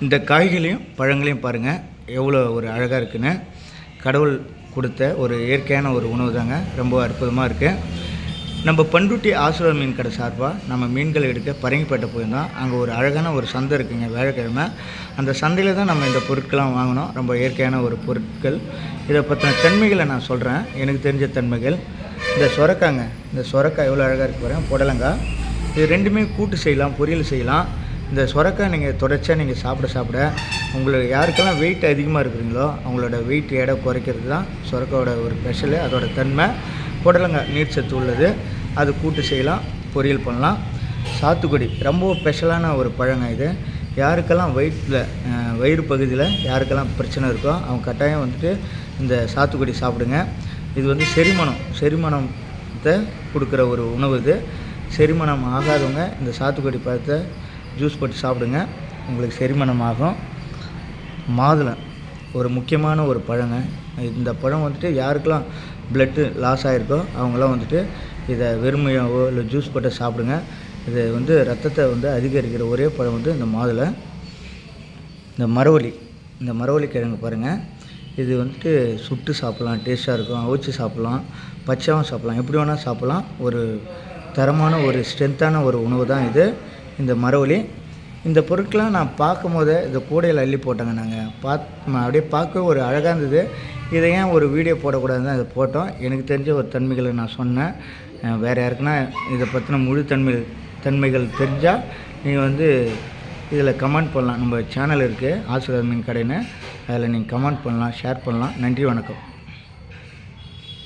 இந்த காய்களையும் பழங்களையும் பாருங்கள் எவ்வளோ ஒரு அழகாக இருக்குன்னு. கடவுள் கொடுத்த ஒரு இயற்கையான ஒரு உணவு தாங்க. ரொம்ப அற்புதமாக இருக்குது. நம்ம பண்ருட்டி ஆசீர்வாத் மீன் கடை சார்பாக நம்ம மீன்கள் எடுக்க பரங்கிப்பேட்டை போயிருந்தோம். அங்கே ஒரு அழகான ஒரு சந்தை இருக்குங்க, வியாழக்கிழமை. அந்த சந்தையில் தான் நம்ம இந்த பொருட்கள்லாம் வாங்கினோம். ரொம்ப இயற்கையான ஒரு பொருட்கள். இதை பற்றின தன்மைகளை நான் சொல்கிறேன், எனக்கு தெரிஞ்ச தன்மைகள். இந்த சொரக்காங்க, இந்த சொரக்காய் எவ்வளோ அழகாக இருக்குது பாருங்கள். புடலங்காய், இது ரெண்டுமே கூட்டு செய்யலாம், பொரியல் செய்யலாம். இந்த சொரக்காய் நீங்கள் தொடர்ச்சியாக நீங்கள் சாப்பிட உங்களுக்கு யாருக்கெல்லாம் வெயிட் அதிகமாக இருக்கிறீங்களோ அவங்களோட வெயிட் எடை குறைக்கிறது தான் சொரக்காயோட ஒரு ஸ்பெஷலு, அதோட தன்மை. புடலங்காய் நீர் சத்து உள்ளது, அது கூட்டு செய்யலாம், பொரியல் பண்ணலாம். சாத்துக்குடி ரொம்ப ஸ்பெஷலான ஒரு பழங்க இது. யாருக்கெல்லாம் வயிறு பகுதியில் யாருக்கெல்லாம் பிரச்சனை இருக்கோ அவங்க கட்டாயம் வந்துட்டு இந்த சாத்துக்குடி சாப்பிடுங்க. இது வந்து செரிமானத்தை கொடுக்குற ஒரு உணவு. இது செரிமானம் ஆகாதவங்க இந்த சாத்துக்குடி பழத்தை ஜூஸ் போட்டு சாப்பிடுங்க, உங்களுக்கு செரிமானம் ஆகும். மாதுளை ஒரு முக்கியமான ஒரு பழங்க. இந்த பழம் வந்துட்டு யாருக்கெல்லாம் பிளட்டு லாஸ் ஆகிருக்கோ அவங்களாம் வந்துட்டு இதை வெறுமையாவோ இல்லை ஜூஸ் போட்டு சாப்பிடுங்க. இது வந்து ரத்தத்தை வந்து அதிகரிக்கிற ஒரே பழம் வந்து இந்த மாதுளை. இந்த மரவள்ளி கிழங்கு பாருங்கள். இது வந்துட்டு சுட்டு சாப்பிட்லாம், டேஸ்ட்டாக இருக்கும். அவிச்சு சாப்பிட்லாம், பச்சையாகவும் சாப்பிட்லாம், எப்படி வேணால் சாப்பிட்லாம். ஒரு தரமான ஒரு ஸ்ட்ரென்த்தான ஒரு உணவு தான் இது, இந்த மரவள்ளி. இந்த பொருட்கள்லாம் நான் பார்க்கும் போதே இந்த கூடையில் அள்ளி போட்டோங்க. நாங்கள் அப்படியே பார்க்க ஒரு அழகாக இருந்தது. இதை ஏன் ஒரு வீடியோ போடக்கூடாதுன்னு தான் இதை போட்டோம். எனக்கு தெரிஞ்ச ஒரு தன்மைகளை நான் சொன்னேன். வேறு யாருக்குன்னா இதை பற்றின முழு தன்மைகள் தெரிஞ்சால் நீங்கள் வந்து இதில் கமெண்ட் பண்ணலாம். நம்ம சேனல் இருக்குது ஆசீர்வாத் மீன் கடைன்னு, அதில் நீங்கள் கமெண்ட் பண்ணலாம், ஷேர் பண்ணலாம். நன்றி, வணக்கம்.